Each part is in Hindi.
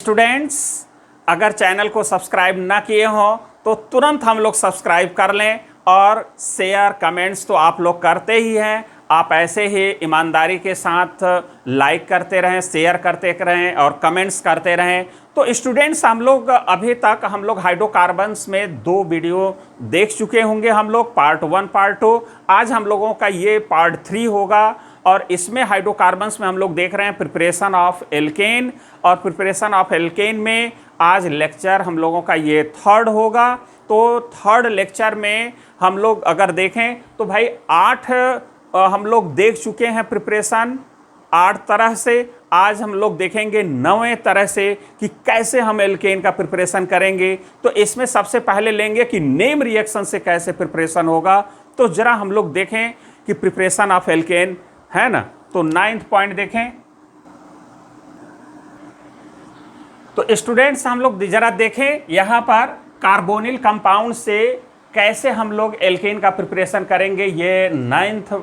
स्टूडेंट्स, अगर चैनल को सब्सक्राइब ना किए हो तो तुरंत हम लोग सब्सक्राइब कर लें और शेयर कमेंट्स तो आप लोग करते ही हैं। आप ऐसे ही ईमानदारी के साथ लाइक करते रहें, शेयर करते रहें और कमेंट्स करते रहें। तो स्टूडेंट्स, हम लोग अभी तक हाइड्रोकार्बन्स में 2 वीडियो देख चुके होंगे, हम लोग पार्ट 1 पार्ट 2। आज हम लोगों का ये पार्ट 3 होगा और इसमें हाइड्रोकार्बन्स में हम लोग देख रहे हैं प्रिपरेशन ऑफ एल्केन। और प्रिपरेशन ऑफ एल्केन में आज लेक्चर हम लोगों का ये 3rd होगा। तो 3rd लेक्चर में हम लोग अगर देखें तो भाई 8 हम लोग देख चुके हैं प्रिपरेशन 8 तरह से। आज हम लोग देखेंगे 9वें तरह से कि कैसे हम एल्केन का प्रिपरेशन करेंगे। तो इसमें सबसे पहले लेंगे कि नेम रिएक्शन से कैसे प्रिपरेशन होगा। तो जरा हम लोग देखें कि प्रिपरेशन ऑफ एल्केन है ना। तो 9th पॉइंट देखें। तो स्टूडेंट्स, हम लोग जरा देखें यहाँ पर कार्बोनिल कंपाउंड से कैसे हम लोग एल्केन का प्रिपरेशन करेंगे। ये 9th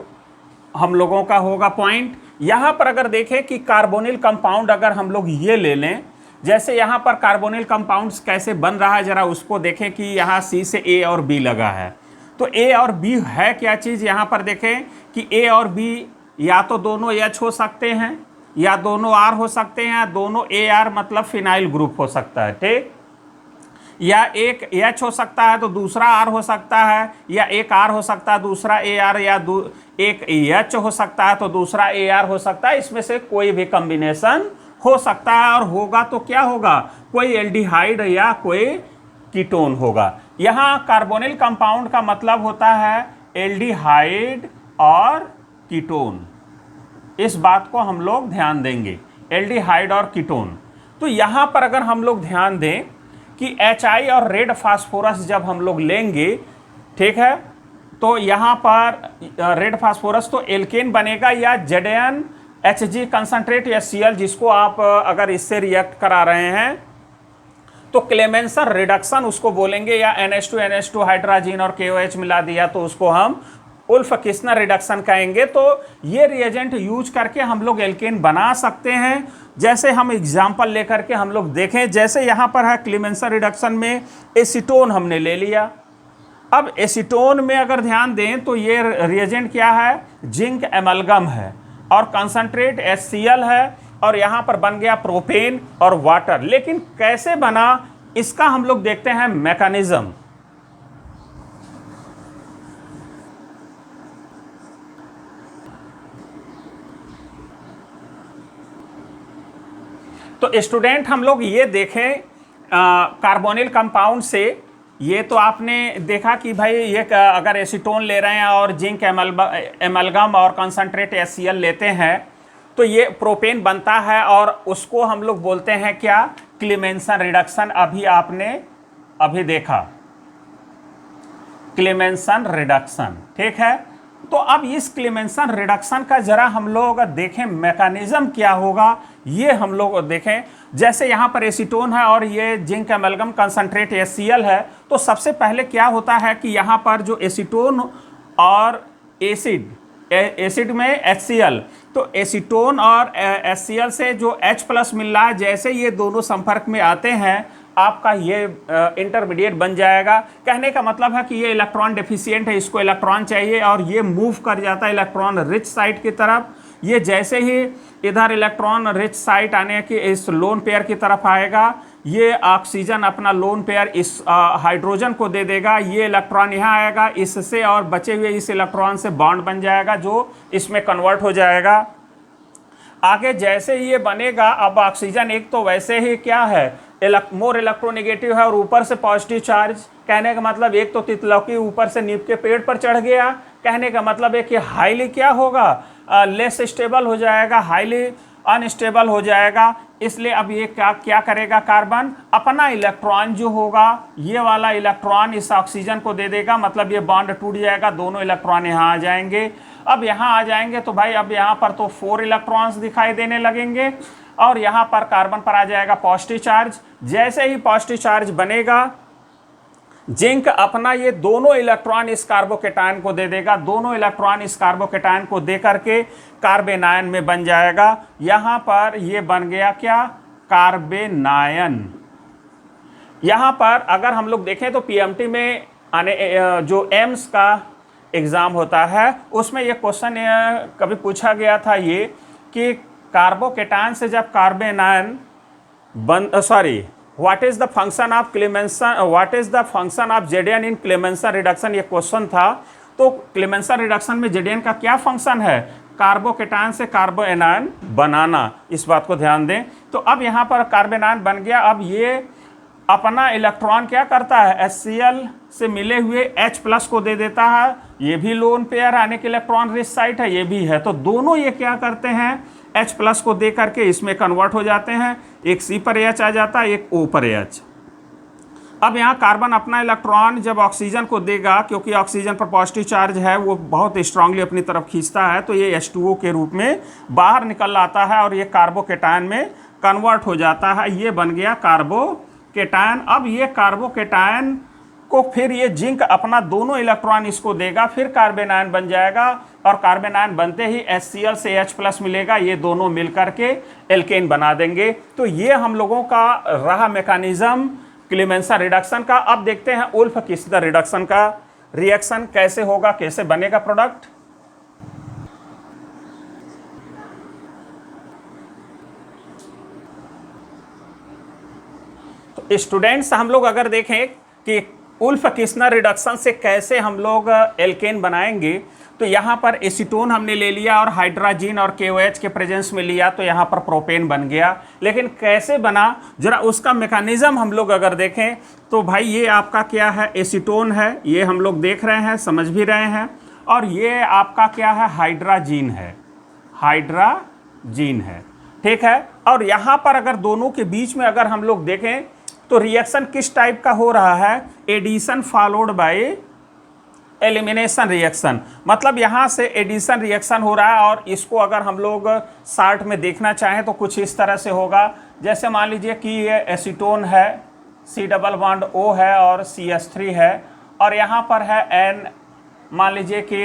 हम लोगों का होगा पॉइंट। यहाँ पर अगर देखें कि कार्बोनिल कंपाउंड अगर हम लोग ये ले लें, जैसे यहाँ पर कार्बोनिल कंपाउंड्स कैसे बन रहा है, जरा उसको देखें कि यहाँ C से A और B लगा है। तो A और B है क्या चीज़, यहाँ पर देखें कि A और B या तो दोनों H हो सकते हैं या दोनों R हो सकते हैं या दोनों AR मतलब फिनाइल ग्रुप हो सकता है, ठीक। या एक H हो सकता है तो दूसरा R हो सकता है, या एक R हो सकता है दूसरा AR, या एक H हो सकता है तो दूसरा AR हो सकता है। इसमें से कोई भी कॉम्बिनेशन हो सकता है और होगा तो क्या होगा, कोई एल्डिहाइड या कोई कीटोन होगा। यहाँ कार्बोनिल कंपाउंड का मतलब होता है एल्डिहाइड और कीटोन। इस बात को हम लोग ध्यान देंगे, एल्डिहाइड और कीटोन। तो यहाँ पर अगर हम लोग ध्यान दें कि HI और रेड फास्फोरस जब हम लोग लेंगे, ठीक है, तो यहाँ पर रेड फास्फोरस तो एल्केन बनेगा या ZnHG कंसंट्रेट या Cl, जिसको आप अगर इससे रिएक्ट करा रहे हैं तो क्लेमेंसन रिडक्शन उसको बोलेंगे, या NH2 हाइड्रोजन और KOH मिला दिया तो उसको हम उल्फ किस्नर रिडक्शन कहेंगे। तो ये रिएजेंट यूज करके हम लोग एल्केन बना सकते हैं। जैसे हम एग्जांपल लेकर के हम लोग देखें, जैसे यहाँ पर है क्लेमेंसन रिडक्शन में एसीटोन हमने ले लिया। अब एसीटोन में अगर ध्यान दें तो ये रिएजेंट क्या है, जिंक एमलगम है और कंसंट्रेट HCl है और यहाँ पर बन गया प्रोपेन और वाटर। लेकिन कैसे बना इसका हम लोग देखते हैं मैकेनिज्म। तो स्टूडेंट, हम लोग ये देखें कार्बोनिल कंपाउंड से, ये तो आपने देखा कि भाई ये अगर एसीटोन ले रहे हैं और जिंक एमलगम और कंसंट्रेट HCl लेते हैं तो ये प्रोपेन बनता है और उसको हम लोग बोलते हैं क्या, क्लेमेंसन रिडक्शन। अभी देखा क्लेमेंसन रिडक्शन, ठीक है। तो अब इस क्लेमेंसन रिडक्शन का जरा हम लोग देखें मैकेनिज्म क्या होगा, ये हम लोग देखें। जैसे यहाँ पर एसीटोन है और ये जिंक एमलगम कंसंट्रेट HCl है, तो सबसे पहले क्या होता है कि यहाँ पर जो एसीटोन और एसिड में HCl, तो एसीटोन और HCl से जो H+ मिल रहा है, जैसे ये दोनों संपर्क में आते हैं आपका ये इंटरमीडिएट बन जाएगा। कहने का मतलब है कि ये इलेक्ट्रॉन डेफिशिएंट है, इसको इलेक्ट्रॉन चाहिए और ये मूव कर जाता है इलेक्ट्रॉन रिच साइड की तरफ। ये जैसे ही इधर इलेक्ट्रॉन रिच साइड आने की इस लोन पेयर की तरफ आएगा, ये ऑक्सीजन अपना लोन पेयर इस हाइड्रोजन को दे देगा, ये इलेक्ट्रॉन यहाँ आएगा, इससे और बचे हुए इस इलेक्ट्रॉन से बॉन्ड बन जाएगा जो इसमें कन्वर्ट हो जाएगा। आगे जैसे ही ये बनेगा, अब ऑक्सीजन एक तो वैसे ही क्या है, मोर इलेक्ट्रोनेगेटिव है और ऊपर से पॉजिटिव चार्ज। कहने का मतलब एक तो तितलौकी ऊपर से नीम के पेड़ पर चढ़ गया, कहने का मतलब है कि हाईली क्या होगा, लेस स्टेबल हो जाएगा, हाईली अनस्टेबल हो जाएगा। इसलिए अब ये क्या करेगा, कार्बन अपना इलेक्ट्रॉन जो होगा, ये वाला इलेक्ट्रॉन इस ऑक्सीजन को दे देगा, मतलब ये बॉन्ड टूट जाएगा, दोनों इलेक्ट्रॉन यहाँ आ जाएंगे। अब यहाँ आ जाएंगे तो भाई अब यहाँ पर तो 4 इलेक्ट्रॉन्स दिखाई देने लगेंगे और यहाँ पर कार्बन पर आ जाएगा पॉजिटिव चार्ज। जैसे ही पॉजिटिव चार्ज बनेगा, जिंक अपना ये दोनों इलेक्ट्रॉन इस कार्बोकेटायन को दे देगा, दोनों इलेक्ट्रॉन इस कार्बोकेटायन को दे करके कार्बेनायन में बन जाएगा। यहाँ पर ये बन गया क्या, कार्बेनायन। यहाँ पर अगर हम लोग देखें तो पीएमटी में आने जो एम्स का एग्ज़ाम होता है उसमें ये क्वेश्चन कभी पूछा गया था ये कि कार्बोकेटायन से जब carbanion what is the function of Clemmensen, what is the function of जेडियन इन क्लेमेंसन रिडक्शन, ये क्वेश्चन था। तो क्लेमेंसन रिडक्शन में जेडियन का क्या फंक्शन है? कार्बोकेटायन से कार्बोएनायन बनाना, इस बात को ध्यान दें। तो अब यहाँ पर कार्बेनायन बन गया। अब ये अपना इलेक्ट्रॉन क्या करता है? HCl से मिले हुए H+ को दे देता है। ये भी लोन पेयर आने के इलेक्ट्रॉन रिच साइट है, ये भी है। तो दोनों ये क्या करते हैं? H+ को दे करके इसमें कन्वर्ट हो जाते हैं। एक C पर H आ जाता है, एक O पर H। अब यहाँ कार्बन अपना इलेक्ट्रॉन जब ऑक्सीजन को देगा, क्योंकि ऑक्सीजन पर पॉजिटिव चार्ज है, वो बहुत स्ट्रांगली अपनी तरफ खींचता है, तो ये H2O के रूप में बाहर निकल आता है और ये कार्बोकेटायन में कन्वर्ट हो जाता है। ये बन गया कार्बोकेटायन। अब ये कार्बोकेटायन को फिर ये जिंक अपना दोनों इलेक्ट्रॉन इसको देगा, फिर कार्बेनायन बन जाएगा और कार्बेनायन बनते ही HCl से H+ मिलेगा, ये दोनों मिलकर के एल्केन बना देंगे। तो ये हम लोगों का रहा मैकेनिज्म क्लेमेंसन रिडक्शन का। अब देखते हैं उल्फ किस्लर रिडक्शन का रिएक्शन कैसे होगा, कैसे बनेगा प्रोडक्ट। तो स्टूडेंट्स हम लोग अगर देखें कि उल्फ किस्लर रिडक्शन से कैसे हम लोग एल्केन बनाएंगे, तो यहाँ पर एसीटोन हमने ले लिया और हाइड्रोजन और KOH के प्रेजेंस में लिया, तो यहाँ पर प्रोपेन बन गया। लेकिन कैसे बना, जरा उसका मैकेनिज्म हम लोग अगर देखें तो भाई ये आपका क्या है? एसीटोन है, ये हम लोग देख रहे हैं, समझ भी रहे हैं। और ये आपका क्या है? हाइड्रोजन है, हाइड्रोजन है, ठीक है। और यहाँ पर अगर दोनों के बीच में अगर हम लोग देखें तो रिएक्शन किस टाइप का हो रहा है? Addition followed by elimination reaction. मतलब यहाँ से एडिशन रिएक्शन हो रहा है और इसको अगर हम लोग शार्ट में देखना चाहें तो कुछ इस तरह से होगा। जैसे मान लीजिए कि ये एसीटोन है, C+O है और CH3 है, और यहाँ पर है N, मान लीजिए कि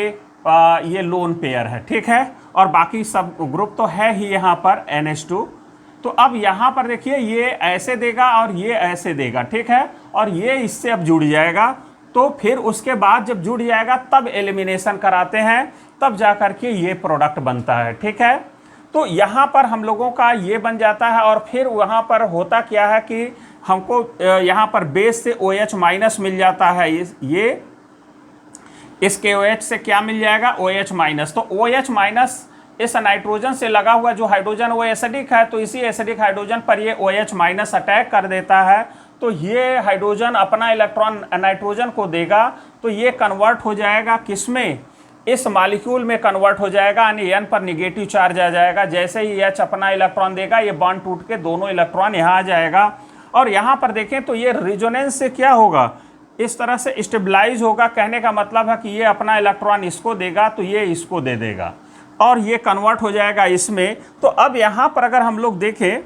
ये लोन पेयर है, ठीक है, और बाकी सब ग्रुप तो है ही यहाँ पर NH2। तो अब यहाँ पर देखिए ये ऐसे देगा और ये ऐसे देगा, ठीक है, और ये इससे अब जुड़ जाएगा। तो फिर उसके बाद जब जुड़ जाएगा तब एलिमिनेशन कराते हैं, तब जा कर के ये प्रोडक्ट बनता है, ठीक है। तो यहाँ पर हम लोगों का ये बन जाता है। और फिर वहाँ पर होता क्या है कि हमको यहाँ पर बेस से OH- मिल जाता है। ये इस KOH से क्या मिल जाएगा? OH-। तो OH- इस नाइट्रोजन से लगा हुआ जो हाइड्रोजन वो एसिडिक है, तो इसी एसिडिक हाइड्रोजन पर ये OH- अटैक कर देता है। तो ये हाइड्रोजन अपना इलेक्ट्रॉन नाइट्रोजन को देगा, तो ये कन्वर्ट हो जाएगा किसमें? इस मॉलिक्यूल में कन्वर्ट हो जाएगा, यानी N पर निगेटिव चार्ज आ जाएगा। जैसे ही H अपना इलेक्ट्रॉन देगा, ये बॉन्ड टूट के दोनों इलेक्ट्रॉन यहाँ आ जाएगा। और यहाँ पर देखें तो ये रिजोनेंस से क्या होगा? इस तरह से स्टेबलाइज होगा। कहने का मतलब है कि ये अपना इलेक्ट्रॉन इसको देगा, तो ये इसको दे देगा और ये कन्वर्ट हो जाएगा इसमें। तो अब यहाँ पर अगर हम लोग देखें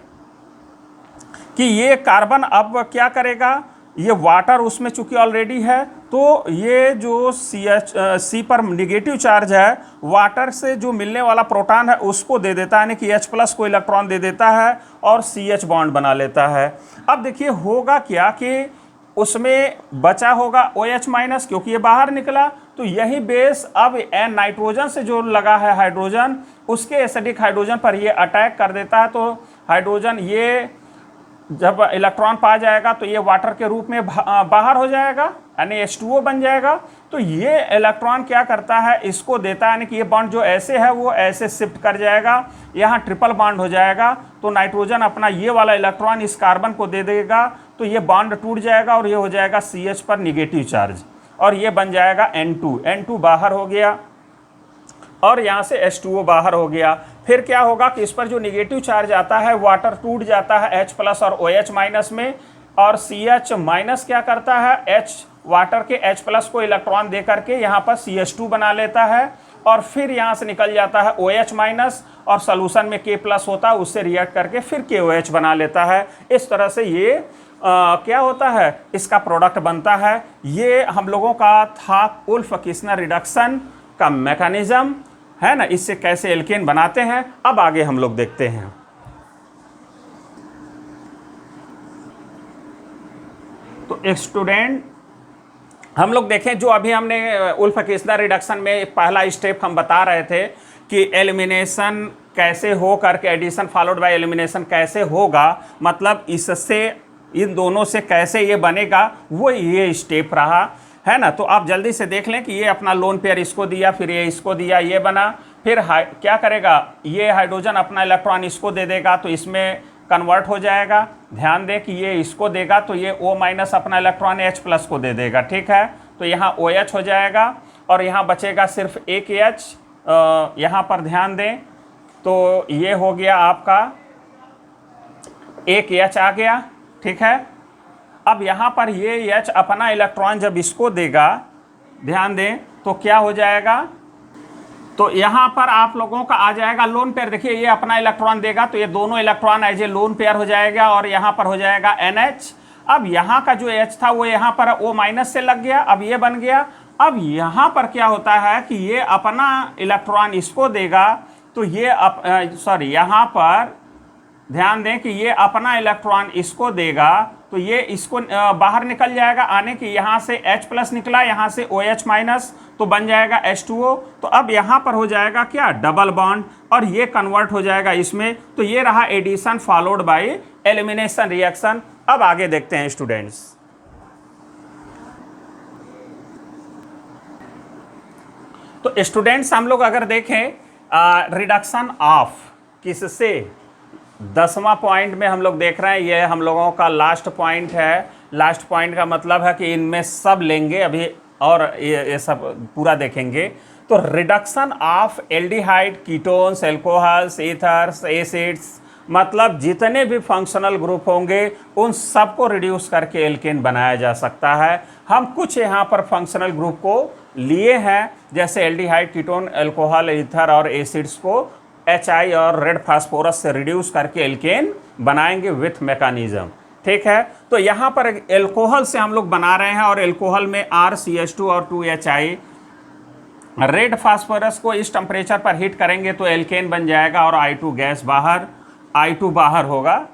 कि ये कार्बन अब क्या करेगा, ये वाटर उसमें चूंकि ऑलरेडी है, तो ये जो C पर निगेटिव चार्ज है, वाटर से जो मिलने वाला प्रोटॉन है उसको दे देता है, यानी कि H+ को इलेक्ट्रॉन दे देता है और CH बॉन्ड बना लेता है। अब देखिए होगा क्या कि उसमें बचा होगा OH-, क्योंकि ये बाहर निकला, तो यही बेस अब नाइट्रोजन से जो लगा है हाइड्रोजन, उसके एसिडिक हाइड्रोजन पर ये अटैक कर देता है। तो हाइड्रोजन ये जब इलेक्ट्रॉन पा जाएगा तो ये वाटर के रूप में बाहर हो जाएगा, यानी H2O बन जाएगा। तो ये इलेक्ट्रॉन क्या करता है? इसको देता है, यानी कि ये बॉन्ड जो ऐसे है वो ऐसे शिफ्ट कर जाएगा, यहाँ ट्रिपल बॉन्ड हो जाएगा। तो नाइट्रोजन अपना ये वाला इलेक्ट्रॉन इस कार्बन को दे देगा, तो ये बॉन्ड टूट जाएगा और ये हो जाएगा CH पर निगेटिव चार्ज, और ये बन जाएगा N2 बाहर हो गया और यहाँ से H2O बाहर हो गया। फिर क्या होगा कि इस पर जो निगेटिव चार्ज आता है, वाटर टूट जाता है H+ और OH- में, और CH- क्या करता है? वाटर के H+ को इलेक्ट्रॉन दे करके यहाँ पर CH2 बना लेता है, और फिर यहाँ से निकल जाता है OH- और सॉल्यूशन में K+ होता है, उससे रिएक्ट करके फिर KOH बना लेता है। इस तरह से ये क्या होता है? इसका प्रोडक्ट बनता है। ये हम लोगों का था उल्फ किस्लर रिडक्शन का मैकेनिज्म, है ना, इससे कैसे एल्केन बनाते हैं। अब आगे हम लोग देखते हैं। तो स्टूडेंट हम लोग देखें, जो अभी हमने उल्फा-किस्लर रिडक्शन में पहला स्टेप हम बता रहे थे कि एलिमिनेशन कैसे हो करके एडिशन फॉलोड बाय एलिमिनेशन कैसे होगा, मतलब इससे इन दोनों से कैसे ये बनेगा, वो ये स्टेप रहा है ना। तो आप जल्दी से देख लें कि ये अपना लोन पेयर इसको दिया, फिर ये इसको दिया, ये बना, फिर क्या करेगा, ये हाइड्रोजन अपना इलेक्ट्रॉन इसको दे देगा तो इसमें कन्वर्ट हो जाएगा। ध्यान दें कि ये इसको देगा तो ये O माइनस अपना इलेक्ट्रॉन H+ को दे देगा, ठीक है। तो यहाँ OH हो जाएगा और यहाँ बचेगा सिर्फ एक H। यहाँ पर ध्यान दें तो ये हो गया आपका एक H आ गया, ठीक है। अब यहाँ पर ये H अपना इलेक्ट्रॉन जब इसको देगा, ध्यान दें तो क्या हो जाएगा, तो यहाँ पर आप लोगों का आ जाएगा लोन पेयर। देखिए ये अपना इलेक्ट्रॉन देगा तो ये दोनों electron as a lone pair हो जाएगा और यहाँ पर हो जाएगा NH। अब यहाँ का जो H था वो यहाँ पर O माइनस से लग गया, अब ये बन गया। अब यहाँ पर क्या होता है कि ये अपना इलेक्ट्रॉन इसको देगा तो ये यहाँ पर ध्यान दें कि ये अपना इलेक्ट्रॉन इसको देगा तो ये इसको बाहर निकल जाएगा, आने की यहाँ से H+ निकला, यहाँ से OH माइनस, तो बन जाएगा H2O। तो अब यहाँ पर हो जाएगा क्या, डबल बॉन्ड, और ये कन्वर्ट हो जाएगा इसमें। तो ये रहा addition followed by elimination reaction. अब आगे देखते हैं स्टूडेंट्स। तो स्टूडेंट्स हम लोग अगर देखें रिडक्शन ऑफ किससे, 10वां पॉइंट में हम लोग देख रहे हैं, ये हम लोगों का लास्ट पॉइंट है। लास्ट पॉइंट का मतलब है कि इनमें सब लेंगे अभी और ये सब पूरा देखेंगे। तो reduction of aldehyde, ketones, alcohols, ethers, acids, मतलब जितने भी फंक्शनल ग्रुप होंगे उन सबको रिड्यूस करके एल्केन बनाया जा सकता है। हम कुछ यहाँ पर फंक्शनल ग्रुप को लिए हैं, जैसे एल्डिहाइड, कीटोन, एल्कोहल, ईथर और एसिड्स को HI और रेड फास्फोरस से रिड्यूस करके एल्केन बनाएंगे विथ मैकेनिज्म, ठीक है। तो यहाँ पर एल्कोहल से हम लोग बना रहे हैं और एल्कोहल में RCH2 और 2HI। रेड फास्फोरस को इस टेम्परेचर पर हीट करेंगे तो एल्केन बन जाएगा और I2 गैस बाहर, I2 बाहर होगा।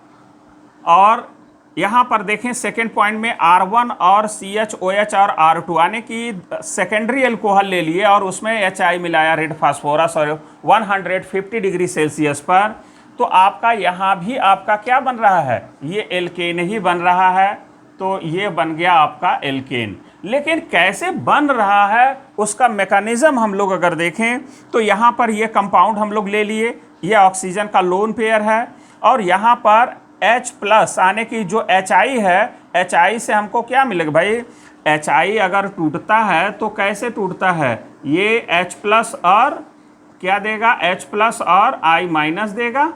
और यहाँ पर देखें सेकेंड पॉइंट में R1 और CHOH और R2 आने की सेकेंडरी एल्कोहल ले लिए और उसमें HI मिलाया रेड फास्फोरस और 150 डिग्री सेल्सियस पर। तो आपका यहाँ भी आपका क्या बन रहा है, ये एल्केन ही बन रहा है। तो ये बन गया आपका एल्केन। लेकिन कैसे बन रहा है उसका मैकेनिज्म हम लोग अगर देखें तो यहाँ पर ये कंपाउंड हम लोग ले लिए, ये ऑक्सीजन का लोन पेयर है और यहाँ पर H+ आने की जो HI है, HI से हमको क्या मिलेगा भाई, HI अगर टूटता है तो कैसे टूटता है, ये H+ और क्या देगा, H+ और I- देगा।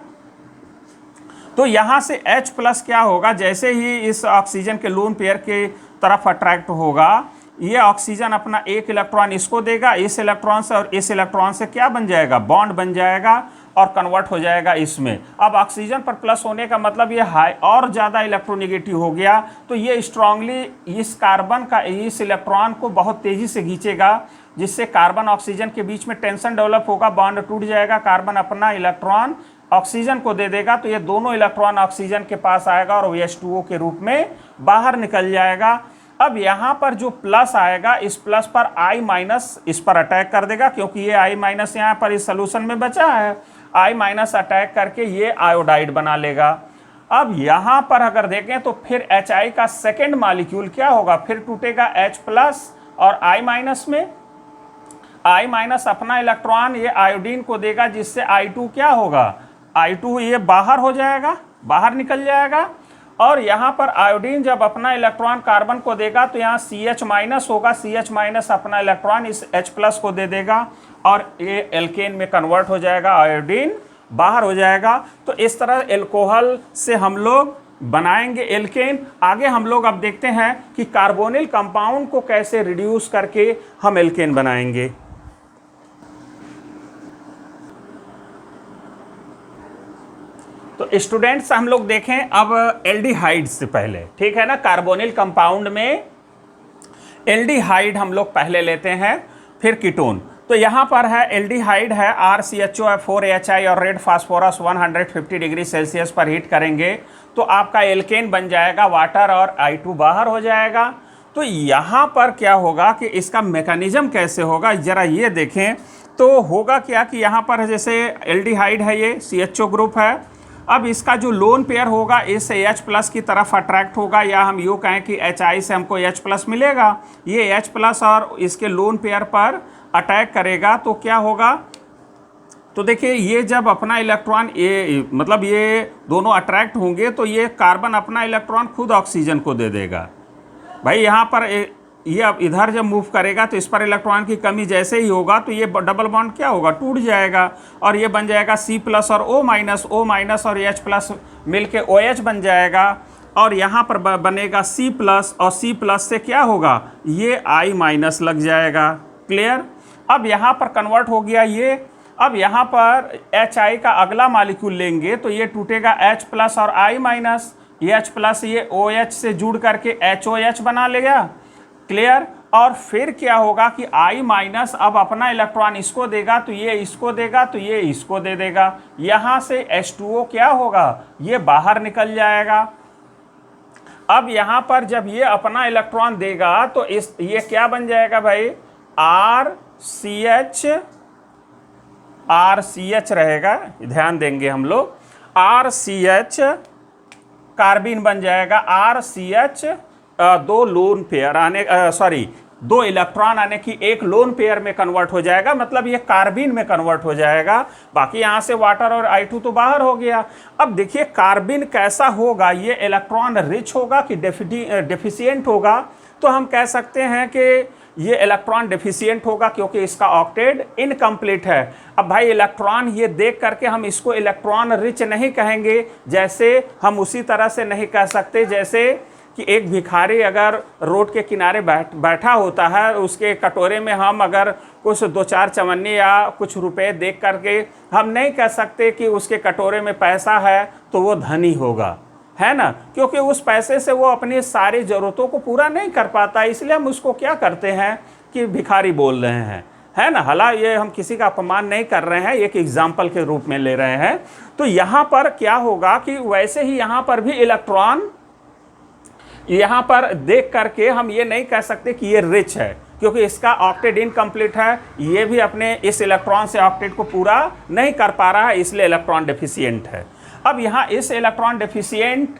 तो यहाँ से H+ क्या होगा, जैसे ही इस ऑक्सीजन के लोन पेयर के तरफ अट्रैक्ट होगा, ये ऑक्सीजन अपना एक इलेक्ट्रॉन इसको देगा, इस इलेक्ट्रॉन से और इस इलेक्ट्रॉन से क्या बन जाएगा, बॉन्ड बन जाएगा और कन्वर्ट हो जाएगा इसमें। अब ऑक्सीजन पर प्लस होने का मतलब ये हाई और ज़्यादा इलेक्ट्रोनेगेटिव हो गया, तो ये स्ट्रांगली इस कार्बन का इस इलेक्ट्रॉन को बहुत तेज़ी से खींचेगा, जिससे कार्बन ऑक्सीजन के बीच में टेंशन डेवलप होगा, बॉन्ड टूट जाएगा, कार्बन अपना इलेक्ट्रॉन ऑक्सीजन को दे देगा, तो ये दोनों इलेक्ट्रॉन ऑक्सीजन के पास आएगा और H2O के रूप में बाहर निकल जाएगा। अब यहाँ पर जो प्लस आएगा, इस प्लस पर I- इस पर अटैक कर देगा, क्योंकि ये I- यहाँ पर इस सोल्यूशन में बचा है, I- अटैक करके ये आयोडाइड बना लेगा। अब यहाँ पर अगर देखें तो फिर HI का सेकेंड मॉलिक्यूल क्या होगा, फिर टूटेगा H+ और I- में I- अपना इलेक्ट्रॉन ये आयोडीन को देगा, जिससे I2 क्या होगा, I2 ये बाहर हो जाएगा, बाहर निकल जाएगा। और यहाँ पर आयोडीन जब अपना इलेक्ट्रॉन कार्बन को देगा तो यहाँ CH- होगा, CH- अपना इलेक्ट्रॉन इस H+ को दे देगा और ये एल्केन में कन्वर्ट हो जाएगा, आयोडीन बाहर हो जाएगा। तो इस तरह एल्कोहल से हम लोग बनाएंगे एल्केन। आगे हम लोग अब देखते हैं कि कार्बोनिल कंपाउंड को कैसे रिड्यूस करके हम एल्केन बनाएंगे। तो स्टूडेंट्स हम लोग देखें अब एल्डिहाइड से पहले, ठीक है ना, कार्बोनिल कंपाउंड में एल्डिहाइड हम लोग पहले लेते हैं, फिर कीटोन। तो यहाँ पर है एल्डिहाइड है RCHO, 4HI और रेड फास्फोरस 150 डिग्री सेल्सियस पर हीट करेंगे तो आपका एल्केन बन जाएगा, वाटर और I2 बाहर हो जाएगा। तो यहाँ पर क्या होगा कि इसका मैकेनिज्म कैसे होगा ज़रा ये देखें। तो होगा क्या कि यहाँ पर जैसे एल्डिहाइड है, ये CHO ग्रुप है। अब इसका जो लोन पेयर होगा इस H+ की तरफ अट्रैक्ट होगा, या हम यूँ कहें कि HI से हमको H+ मिलेगा। ये H+ और इसके लोन पेयर पर अटैक करेगा तो क्या होगा, तो देखिए ये जब अपना इलेक्ट्रॉन ये मतलब ये दोनों अट्रैक्ट होंगे तो ये कार्बन अपना इलेक्ट्रॉन खुद ऑक्सीजन को दे देगा। भाई यहाँ पर ये अब इधर जब मूव करेगा तो इस पर इलेक्ट्रॉन की कमी जैसे ही होगा तो ये डबल बॉन्ड क्या होगा, टूट जाएगा और ये बन जाएगा C+ और O- और H+ मिल के OH बन जाएगा। और यहाँ पर बनेगा C+ और C+ से क्या होगा, ये I- लग जाएगा। क्लियर। अब यहाँ पर कन्वर्ट हो गया ये। अब यहाँ पर HI का अगला मॉलिक्यूल लेंगे तो ये टूटेगा H+ और I-, ये H+ ये OH से जुड़ करके HOH बना लेगा। क्लियर। और फिर क्या होगा कि I- अब अपना इलेक्ट्रॉन इसको देगा तो ये इसको देगा तो ये इसको दे देगा। यहाँ से H2O क्या होगा, ये बाहर निकल जाएगा। अब यहाँ पर जब ये अपना इलेक्ट्रॉन देगा तो ये क्या बन जाएगा भाई, RCH रहेगा, ध्यान देंगे हम लोग। RCH कार्बिन बन जाएगा। RCH दो लोन पेयर आने दो इलेक्ट्रॉन आने की एक लोन पेयर में कन्वर्ट हो जाएगा, मतलब ये कार्बिन में कन्वर्ट हो जाएगा। बाकी यहाँ से वाटर और I2 तो बाहर हो गया। अब देखिए कार्बिन कैसा होगा, ये इलेक्ट्रॉन रिच होगा कि डेफिशिएंट होगा। तो हम कह सकते हैं कि ये इलेक्ट्रॉन डेफिशिएंट होगा क्योंकि इसका ऑक्टेट इनकम्प्लीट है। अब भाई इलेक्ट्रॉन ये देख करके हम इसको इलेक्ट्रॉन रिच नहीं कहेंगे, जैसे हम उसी तरह से नहीं कह सकते जैसे कि एक भिखारी अगर रोड के किनारे बैठा होता है, उसके कटोरे में हम अगर कुछ 2-4 चवन्नी या कुछ रुपए देख करके हम नहीं कह सकते कि उसके कटोरे में पैसा है तो वो धनी होगा, है ना, क्योंकि उस पैसे से वो अपनी सारी ज़रूरतों को पूरा नहीं कर पाता। इसलिए हम उसको क्या करते हैं कि भिखारी बोल रहे हैं, है ना। हालांकि ये हम किसी का अपमान नहीं कर रहे हैं, एक एग्जाम्पल के रूप में ले रहे हैं। तो यहाँ पर क्या होगा कि वैसे ही यहाँ पर भी इलेक्ट्रॉन यहाँ पर देख करके हम ये नहीं कह सकते कि ये रिच है, क्योंकि इसका ऑक्टेट इनकम्प्लीट है। ये भी अपने इस इलेक्ट्रॉन से ऑक्टेट को पूरा नहीं कर पा रहा है, इसलिए इलेक्ट्रॉन डेफिशिएंट है। अब यहाँ इस इलेक्ट्रॉन डेफिशिएंट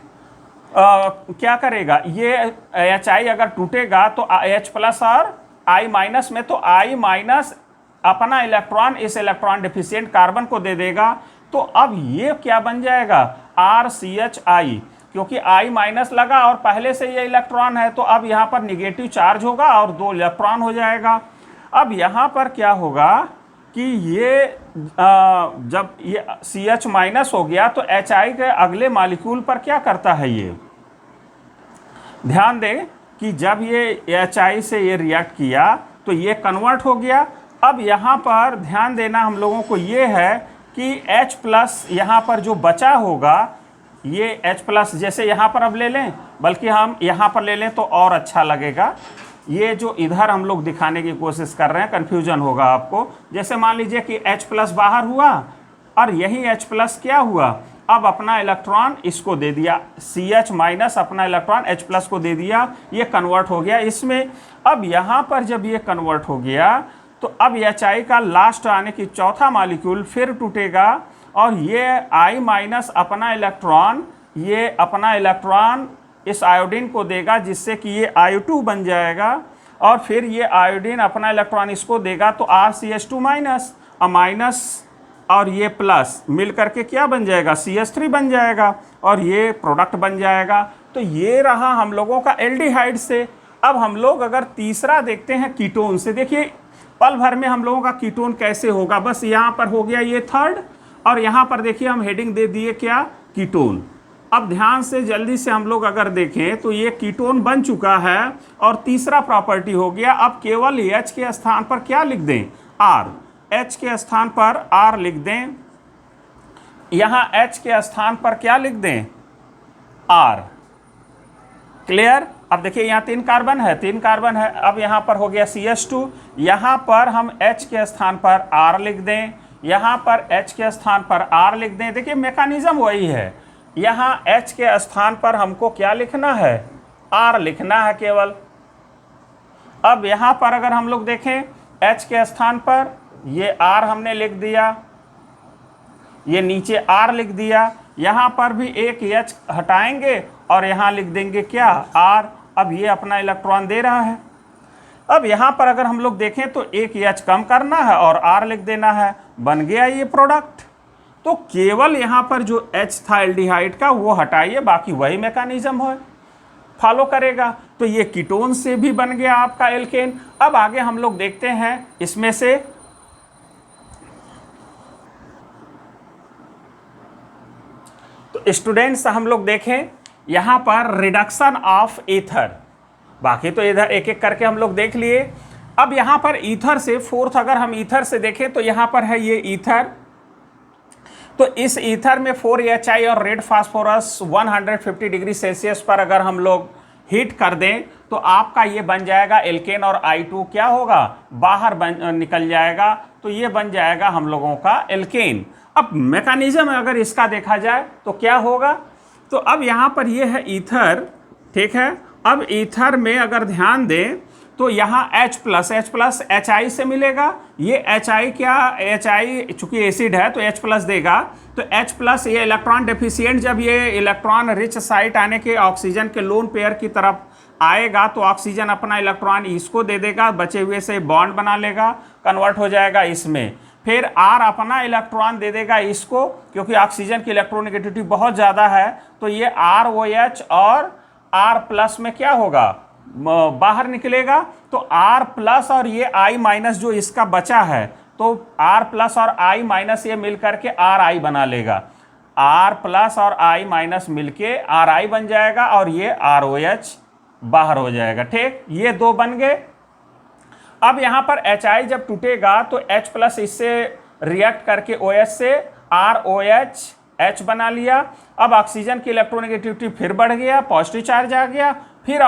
क्या करेगा, ये HI अगर टूटेगा तो H+ और I- में तो I- अपना इलेक्ट्रॉन इस इलेक्ट्रॉन डेफिशिएंट कार्बन को दे देगा। तो अब ये क्या बन जाएगा, RCHI, क्योंकि I- लगा और पहले से ये इलेक्ट्रॉन है तो अब यहाँ पर निगेटिव चार्ज होगा और 2 इलेक्ट्रॉन हो जाएगा। अब यहाँ पर क्या होगा कि ये जब ये CH- हो गया तो HI के अगले मॉलिक्यूल पर क्या करता है, ये ध्यान दें कि जब ये HI से ये रिएक्ट किया तो ये कन्वर्ट हो गया। अब यहाँ पर ध्यान देना हम लोगों को ये है कि H+ यहाँ पर जो बचा होगा, ये H+ जैसे यहाँ पर अब ले लें, बल्कि हम यहाँ पर ले लें तो और अच्छा लगेगा। ये जो इधर हम लोग दिखाने की कोशिश कर रहे हैं, कन्फ्यूजन होगा आपको। जैसे मान लीजिए कि H+ बाहर हुआ और यही H+ क्या हुआ, अब अपना इलेक्ट्रॉन इसको दे दिया, CH- अपना इलेक्ट्रॉन H+ को दे दिया, ये कन्वर्ट हो गया इसमें। अब यहाँ पर जब ये कन्वर्ट हो गया तो अब HI का लास्ट आने की चौथा मॉलिक्यूल फिर टूटेगा और ये I- अपना इलेक्ट्रॉन इस आयोडीन को देगा, जिससे कि ये I2 बन जाएगा और फिर ये आयोडीन अपना इलेक्ट्रॉन इसको देगा तो RCH2- और माइनस और ये प्लस मिल करके क्या बन जाएगा, CH3 बन जाएगा और ये प्रोडक्ट बन जाएगा। तो ये रहा हम लोगों का एल्डिहाइड से। अब हम लोग अगर तीसरा देखते हैं कीटोन से, देखिए पल भर में हम लोगों का कीटोन कैसे होगा, बस यहाँ पर हो गया ये थर्ड और यहाँ पर देखिए हम हेडिंग दे दिए क्या, कीटोन। अब ध्यान से जल्दी से हम लोग अगर देखें तो ये कीटोन बन चुका है और तीसरा प्रॉपर्टी हो गया। अब केवल H के स्थान पर क्या लिख दें, R, H के स्थान पर R लिख दें, यहाँ H के स्थान पर क्या लिख दें, R। क्लियर। अब देखिए यहाँ 3 कार्बन है, अब यहाँ पर हो गया CH2, यहाँ पर हम H के स्थान पर R लिख दें, यहाँ पर H के स्थान पर R लिख दें। देखिए मैकेनिज्म वही है यहाँ H के स्थान पर हमको क्या लिखना है, R लिखना है केवल। अब यहाँ पर अगर हम लोग देखें H के स्थान पर ये R हमने लिख दिया, ये नीचे R लिख दिया, यहाँ पर भी एक H हटाएंगे और यहाँ लिख देंगे क्या, R। अब ये अपना इलेक्ट्रॉन दे रहा है। अब यहाँ पर अगर हम लोग देखें तो एक H कम करना है और R लिख देना है, बन गया ये प्रोडक्ट। तो केवल यहाँ पर जो H था एल्डिहाइड का वो हटाइए, बाकी वही मैकेनिज्म है फॉलो करेगा। तो ये कीटोन से भी बन गया आपका एल्केन। अब आगे हम लोग देखते हैं इसमें से तो स्टूडेंट्स हम लोग देखें यहाँ पर रिडक्शन ऑफ ईथर, बाकी तो इधर एक एक करके हम लोग देख लिए। अब यहाँ पर ईथर से फोर्थ अगर हम ईथर से देखें तो यहाँ पर है ये ईथर। तो इस ईथर में 4HI और रेड फास्फोरस 150 डिग्री सेल्सियस पर अगर हम लोग हीट कर दें तो आपका ये बन जाएगा एल्केन और I2 क्या होगा, बाहर निकल जाएगा। तो ये बन जाएगा हम लोगों का एल्केन। अब मैकेनिज्म अगर इसका देखा जाए तो क्या होगा, तो अब यहाँ पर ये है ईथर, ठीक है। अब ईथर में अगर ध्यान दें तो यहाँ H प्लस HI से मिलेगा। ये HI क्या, HI चूंकि एसिड है तो H प्लस देगा, तो H प्लस ये इलेक्ट्रॉन डेफिशिएंट जब ये इलेक्ट्रॉन रिच साइट आने के ऑक्सीजन के लोन पेयर की तरफ आएगा तो ऑक्सीजन अपना इलेक्ट्रॉन इसको दे देगा, बचे हुए से बॉन्ड बना लेगा, कन्वर्ट हो जाएगा इसमें। फिर R अपना इलेक्ट्रॉन दे देगा इसको, क्योंकि ऑक्सीजन की इलेक्ट्रोनेगेटिविटी बहुत ज़्यादा है, तो ये ROH और R प्लस में क्या होगा, बाहर निकलेगा। तो R प्लस और ये I माइनस जो इसका बचा है, तो R प्लस और I माइनस ये मिल करके RI बना लेगा। R प्लस और I माइनस मिलके RI बन जाएगा और ये ROH बाहर हो जाएगा, ठीक। ये दो बन गए। अब यहाँ पर HI जब टूटेगा तो H प्लस इससे रिएक्ट करके OH से ROH H बना लिया। अब ऑक्सीजन की इलेक्ट्रोनेगेटिविटी फिर बढ़ गया, पॉजिटिव चार्ज आ गया। फिर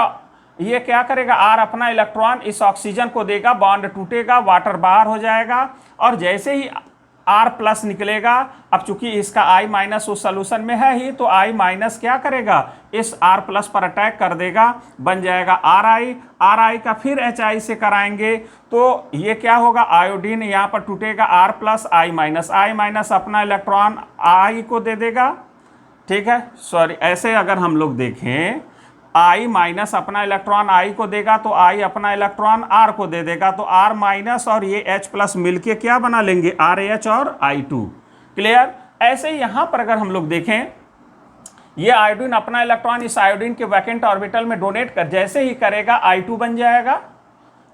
ये क्या करेगा, R अपना इलेक्ट्रॉन इस ऑक्सीजन को देगा, बॉन्ड टूटेगा, वाटर बाहर हो जाएगा। और जैसे ही R प्लस निकलेगा, अब चूंकि इसका I माइनस उस सोल्यूशन में है ही, तो I माइनस क्या करेगा, इस R प्लस पर अटैक कर देगा, बन जाएगा RI का फिर HI से कराएंगे तो ये क्या होगा, आयोडीन यहाँ पर टूटेगा, R प्लस I माइनस अपना इलेक्ट्रॉन I को दे देगा, ठीक है। सॉरी, ऐसे अगर हम लोग देखें I माइनस अपना इलेक्ट्रॉन I को देगा तो I अपना इलेक्ट्रॉन R को दे देगा, तो R माइनस और ये H प्लस मिलके क्या बना लेंगे, RH और I2। क्लियर। ऐसे ही यहाँ पर अगर हम लोग देखें, ये आयोडीन अपना इलेक्ट्रॉन इस आयोडीन के वैकेंट ऑर्बिटल में डोनेट कर जैसे ही करेगा I2 बन जाएगा,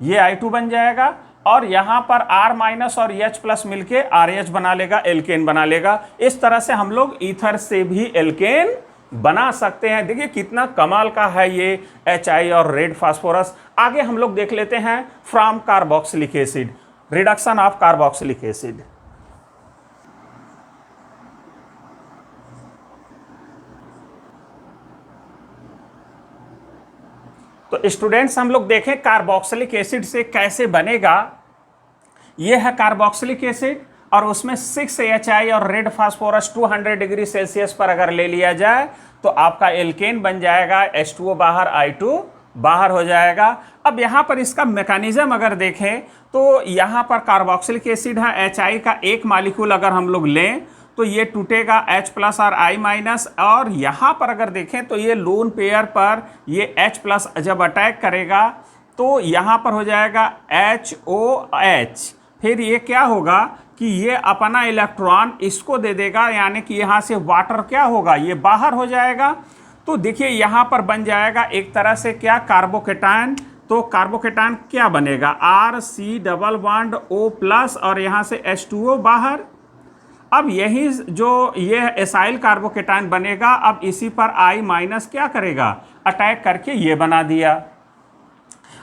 ये I2 बन जाएगा, और यहाँ पर R माइनस और H प्लस मिलके RH बना लेगा, एल्केन बना लेगा। इस तरह से हम लोग ईथर से भी एल्केन बना सकते हैं। देखिए कितना कमाल का है ये HI और रेड फास्फोरस। आगे हम लोग देख लेते हैं from carboxylic acid, reduction of carboxylic acid. तो स्टूडेंट्स हम लोग देखें कार्बोक्सिलिक एसिड से कैसे बनेगा। ये है कार्बोक्सिलिक एसिड और उसमें 6HI और रेड फास्फोरस 200 डिग्री सेल्सियस पर अगर ले लिया जाए तो आपका एल्केन बन जाएगा, H2O बाहर, I2 बाहर हो जाएगा। अब यहाँ पर इसका मैकेनिज्म अगर देखें तो यहाँ पर कार्बोक्सिलिक एसिड है, HI का एक मालिक्यूल अगर हम लोग लें तो ये टूटेगा H प्लस और I माइनस, और यहाँ पर अगर देखें तो ये लोन पेयर पर ये H प्लस जब अटैक करेगा तो यहाँ पर हो जाएगा HOH। फिर ये क्या होगा कि ये अपना इलेक्ट्रॉन इसको दे देगा, यानी कि यहाँ से वाटर क्या होगा, ये बाहर हो जाएगा। तो देखिए यहाँ पर बन जाएगा एक तरह से क्या, कार्बोकेटायन। तो कार्बोकेटायन क्या बनेगा, RC double bond O plus और यहाँ से H2O बाहर। अब यही जो ये एसाइल कार्बोकेटायन बनेगा, अब इसी पर I माइनस क्या करेगा, अटैक करके ये बना दिया।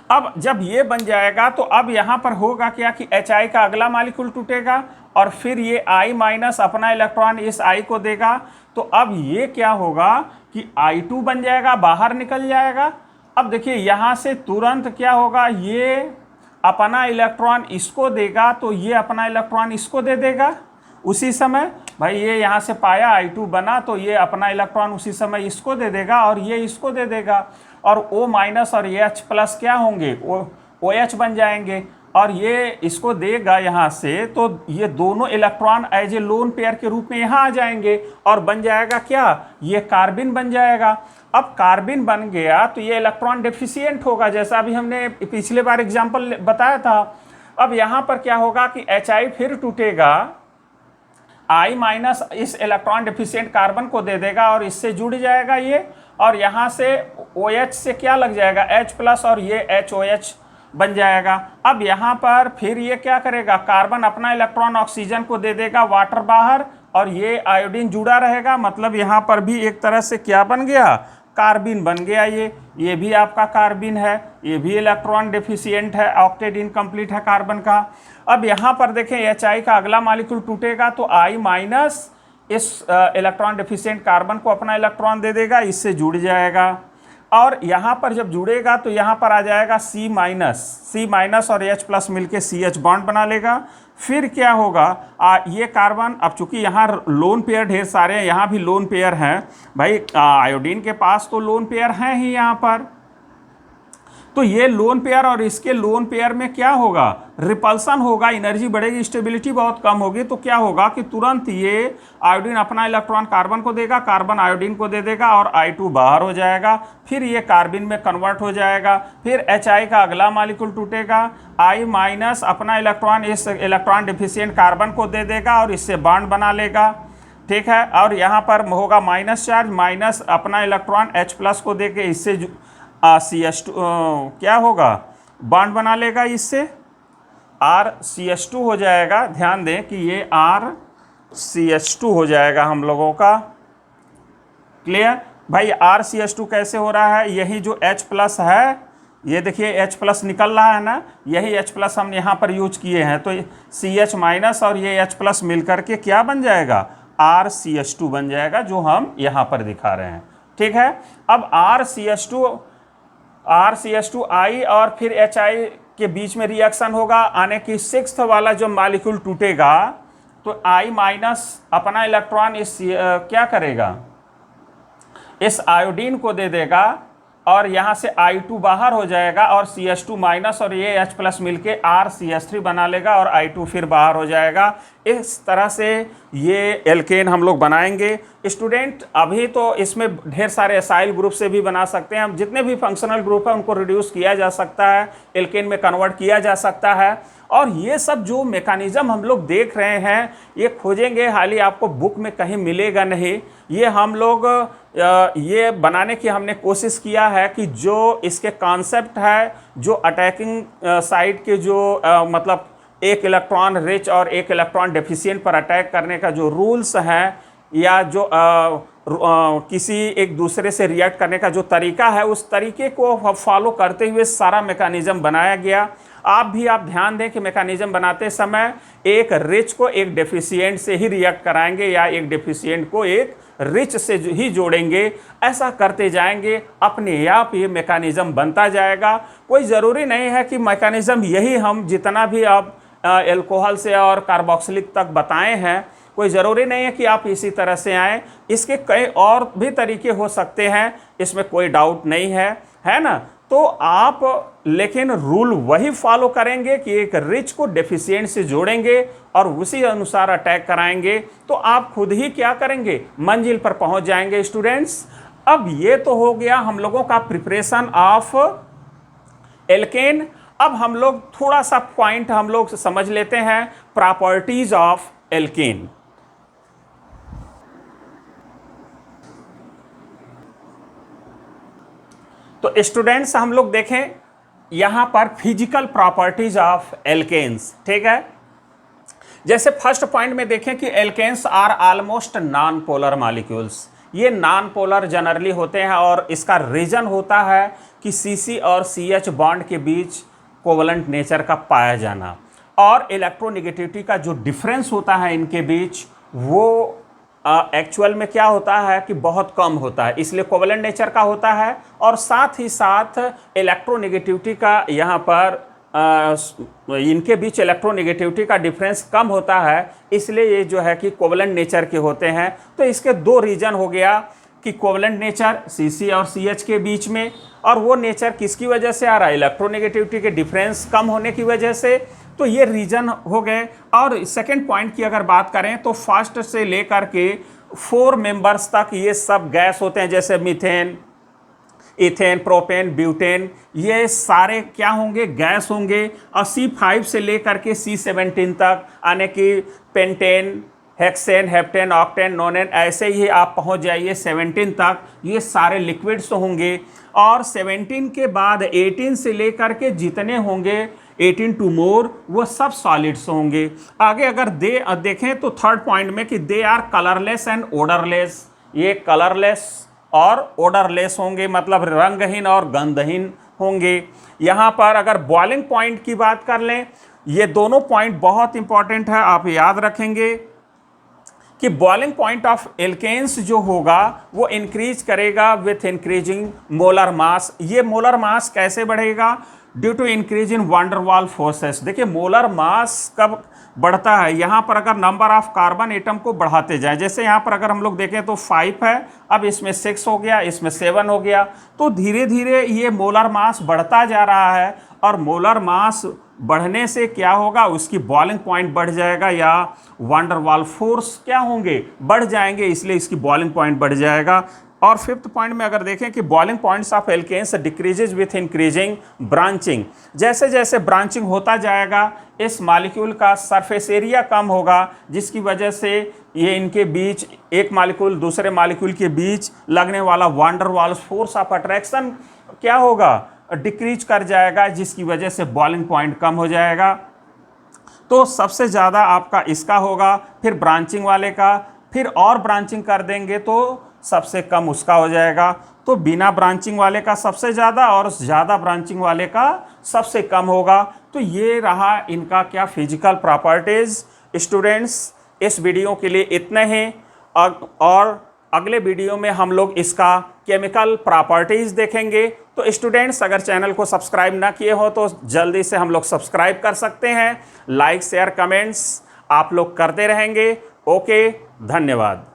अब जब ये बन जाएगा तो अब यहाँ पर होगा क्या कि HI का अगला मालिक्यूल टूटेगा और फिर ये I माइनस अपना इलेक्ट्रॉन इस I को देगा। तो अब ये क्या होगा कि I2 बन जाएगा, बाहर निकल जाएगा। अब देखिए यहाँ से तुरंत क्या होगा, ये अपना इलेक्ट्रॉन इसको देगा तो ये अपना इलेक्ट्रॉन इसको दे देगा, उसी समय भाई ये यहाँ से पाया I2 बना, तो ये अपना इलेक्ट्रॉन उसी समय इसको दे देगा और ये इसको दे देगा, और O माइनस और ये H प्लस क्या होंगे, OH बन जाएंगे, और ये इसको देगा यहाँ से, तो ये दोनों electron as a lone pair के रूप में यहाँ आ जाएंगे और बन जाएगा क्या, ये कार्बिन बन जाएगा। अब कार्बिन बन गया तो ये इलेक्ट्रॉन डेफिशिएंट होगा, जैसा अभी हमने पिछले बार एग्जाम्पल बताया था। अब यहाँ पर क्या होगा कि HI फिर टूटेगा, I माइनस इस इलेक्ट्रॉन डेफिशिएंट कार्बन को दे देगा और इससे जुड़ जाएगा ये, और यहाँ से OH से क्या लग जाएगा, H प्लस, और ये HOH बन जाएगा। अब यहाँ पर फिर ये क्या करेगा, कार्बन अपना इलेक्ट्रॉन ऑक्सीजन को दे देगा, वाटर बाहर, और ये आयोडीन जुड़ा रहेगा, मतलब यहाँ पर भी एक तरह से क्या बन गया, कार्बिन बन गया। ये भी आपका कार्बिन है, ये भी इलेक्ट्रॉन डेफिशिएंट है, ऑक्टेट इनकम्प्लीट है कार्बन का। अब यहाँ पर देखें HI का अगला मॉलिक्यूल टूटेगा तो I माइनस इस इलेक्ट्रॉन डेफिशिएंट कार्बन को अपना इलेक्ट्रॉन दे देगा, इससे जुड़ जाएगा, और यहाँ पर जब जुड़ेगा तो यहाँ पर आ जाएगा C माइनस और H प्लस मिलके CH बॉन्ड बना लेगा। फिर क्या होगा, ये कार्बन, अब चूंकि यहाँ लोन पेयर ढेर सारे हैं, यहाँ भी लोन पेयर हैं भाई, आयोडीन के पास तो लोन पेयर हैं ही यहाँ पर, तो ये लोन पेयर और इसके लोन पेयर में क्या होगा, रिपल्सन होगा, एनर्जी बढ़ेगी, स्टेबिलिटी बहुत कम होगी। तो क्या होगा कि तुरंत ये आयोडीन अपना इलेक्ट्रॉन कार्बन को देगा, कार्बन आयोडीन को दे देगा, और I2 बाहर हो जाएगा, फिर ये कार्बिन में कन्वर्ट हो जाएगा। फिर HI का अगला मॉलिक्यूल टूटेगा, I माइनस अपना इलेक्ट्रॉन इस इलेक्ट्रॉन डिफिशिएंट कार्बन को दे देगा और इससे बॉन्ड बना लेगा, ठीक है, और यहाँ पर होगा माइनस चार्ज, माइनस अपना इलेक्ट्रॉन H प्लस को दे के इससे CH2 क्या होगा, बॉन्ड बना लेगा, इससे RCH2 हो जाएगा। ध्यान दें कि ये RCH2 हो जाएगा हम लोगों का, क्लियर भाई। RCH2 कैसे हो रहा है, यही जो H प्लस है, ये देखिए H प्लस निकल रहा है ना, यही H प्लस हम यहाँ पर यूज किए हैं, तो CH माइनस और ये H प्लस मिलकर के क्या बन जाएगा, RCH2 बन जाएगा, जो हम यहाँ पर दिखा रहे हैं, ठीक है। अब RCH2I और फिर HI के बीच में रिएक्शन होगा, आने की 6th वाला जो मॉलिक्यूल टूटेगा तो I माइनस अपना इलेक्ट्रॉन इस क्या करेगा, इस आयोडीन को दे देगा, और यहाँ से I2 बाहर हो जाएगा, और CH2 माइनस और ये H प्लस मिलके RCH3 बना लेगा, और I2 फिर बाहर हो जाएगा। इस तरह से ये एल्केन हम लोग बनाएंगे। स्टूडेंट अभी तो इसमें ढेर सारे एसाइल ग्रुप से भी बना सकते हैं हम, जितने भी फंक्शनल ग्रुप है उनको रिड्यूस किया जा सकता है, एल्केन में कन्वर्ट किया जा सकता है। और ये सब जो मैकेनिज्म हम लोग देख रहे हैं, ये खोजेंगे हाली आपको बुक में कहीं मिलेगा नहीं। ये हम लोग ये बनाने की हमने कोशिश किया है कि जो इसके कॉन्सेप्ट है, जो अटैकिंग साइड के जो मतलब एक इलेक्ट्रॉन रिच और एक इलेक्ट्रॉन डेफिशिएंट पर अटैक करने का जो रूल्स हैं, या जो किसी एक दूसरे से रिएक्ट करने का जो तरीका है, उस तरीके को फॉलो करते हुए सारा मैकेनिज्म बनाया गया। आप भी ध्यान दें कि मैकेनिज्म बनाते समय एक रिच को एक डेफिशिएंट से ही रिएक्ट कराएंगे, या एक डेफिशिएंट को एक रिच से ही जोड़ेंगे। ऐसा करते जाएंगे, अपने आप ये मैकेनिज्म बनता जाएगा। कोई ज़रूरी नहीं है कि मैकेनिज्म यही हम जितना भी आप एल्कोहल से और कार्बोक्सिलिक तक बताए हैं, कोई ज़रूरी नहीं है कि आप इसी तरह से आएँ। इसके कई और भी तरीके हो सकते हैं, इसमें कोई डाउट नहीं है ना। तो आप लेकिन रूल वही फॉलो करेंगे कि एक रिच को डेफिशिएंट से जोड़ेंगे और उसी अनुसार अटैक कराएंगे, तो आप खुद ही क्या करेंगे, मंजिल पर पहुंच जाएंगे स्टूडेंट्स। अब ये तो हो गया हम लोगों का प्रिपरेशन ऑफ एल्केन। अब हम लोग थोड़ा सा पॉइंट हम लोग समझ लेते हैं, प्रॉपर्टीज ऑफ एल्केन। तो स्टूडेंट्स हम लोग देखें यहां पर फिजिकल प्रॉपर्टीज ऑफ एल्केन्स, ठीक है। जैसे फर्स्ट पॉइंट में देखें कि alkenes are almost non polar molecules. ये नॉन पोलर जनरली होते हैं, और इसका रीजन होता है कि CC और CH बॉन्ड के बीच कोवलेंट नेचर का पाया जाना, और इलेक्ट्रोनेगेटिविटी का जो डिफरेंस होता है इनके बीच, वो एक्चुअल में क्या होता है कि बहुत कम होता है, इसलिए कोवलेंट नेचर का होता है। और साथ ही साथ इलेक्ट्रोनेगेटिविटी का यहाँ पर इनके बीच इलेक्ट्रोनेगेटिविटी का डिफरेंस कम होता है, इसलिए ये जो है कि कोवलेंट नेचर के होते हैं। तो इसके दो रीजन हो गया कि कोवलेंट नेचर Cc और CH के बीच में, और वो नेचर किसकी वजह से आ रहा है, इलेक्ट्रोनेगेटिविटी के डिफरेंस कम होने की वजह से। तो ये रीजन हो गए। और सेकंड पॉइंट की अगर बात करें तो फर्स्ट से लेकर के 4 मेंबर्स तक ये सब गैस होते हैं, जैसे मीथेन, इथेन, प्रोपेन, ब्यूटेन, ये सारे क्या होंगे, गैस होंगे। और C5 से लेकर के C17 तक, यानी कि पेंटेन, हेक्सेन, हेप्टेन, ऑक्टेन, नोनेन, ऐसे ही आप पहुंच जाइए 17 तक, ये सारे लिक्विड्स होंगे। और 17 के बाद 18 से लेकर के जितने होंगे 18 टू मोर, वो सब सॉलिड्स होंगे। आगे अगर देखें तो थर्ड पॉइंट में कि they are colourless and odourless, ये कलरलेस और ओडरलेस होंगे, मतलब रंगहीन और गंधहीन होंगे। यहाँ पर अगर बॉइलिंग पॉइंट की बात कर लें, ये दोनों पॉइंट बहुत इंपॉर्टेंट है, आप याद रखेंगे कि बॉइलिंग पॉइंट ऑफ एल्केन्स जो होगा वो इंक्रीज करेगा विथ इंक्रीजिंग मोलर मास। ये मोलर मास कैसे बढ़ेगा, due to increase in van der Waals forces. देखिए मोलर मास कब बढ़ता है, यहाँ पर अगर नंबर ऑफ कार्बन एटम को बढ़ाते जाए, जैसे यहाँ पर अगर हम लोग देखें तो 5 है, अब इसमें 6 हो गया, इसमें 7 हो गया, तो धीरे धीरे ये मोलर मास बढ़ता जा रहा है। और मोलर मास बढ़ने से क्या होगा, उसकी बॉइलिंग पॉइंट बढ़ जाएगा, या वैन डर वाल फोर्स क्या होंगे, बढ़ जाएंगे, इसलिए इसकी बॉइलिंग पॉइंट बढ़ जाएगा। और फिफ्थ पॉइंट में अगर देखें कि boiling points of alkenes decreases with increasing branching, जैसे जैसे ब्रांचिंग होता जाएगा इस मॉलिक्यूल का सरफेस एरिया कम होगा, जिसकी वजह से ये इनके बीच, एक मॉलिक्यूल दूसरे मॉलिक्यूल के बीच लगने वाला van der Waals force of attraction क्या होगा, डिक्रीज कर जाएगा, जिसकी वजह से बॉइलिंग पॉइंट कम हो जाएगा। तो सबसे ज़्यादा आपका इसका होगा, फिर ब्रांचिंग वाले का, फिर और ब्रांचिंग कर देंगे तो सबसे कम उसका हो जाएगा। तो बिना ब्रांचिंग वाले का सबसे ज़्यादा और ज़्यादा ब्रांचिंग वाले का सबसे कम होगा। तो ये रहा इनका क्या फिजिकल प्रॉपर्टीज़। स्टूडेंट्स इस वीडियो के लिए इतने हैं, और अगले वीडियो में हम लोग इसका केमिकल प्रॉपर्टीज़ देखेंगे। तो स्टूडेंट्स अगर चैनल को सब्सक्राइब ना किए हो तो जल्दी से हम लोग सब्सक्राइब कर सकते हैं। लाइक शेयर कमेंट्स आप लोग करते रहेंगे। ओके, धन्यवाद।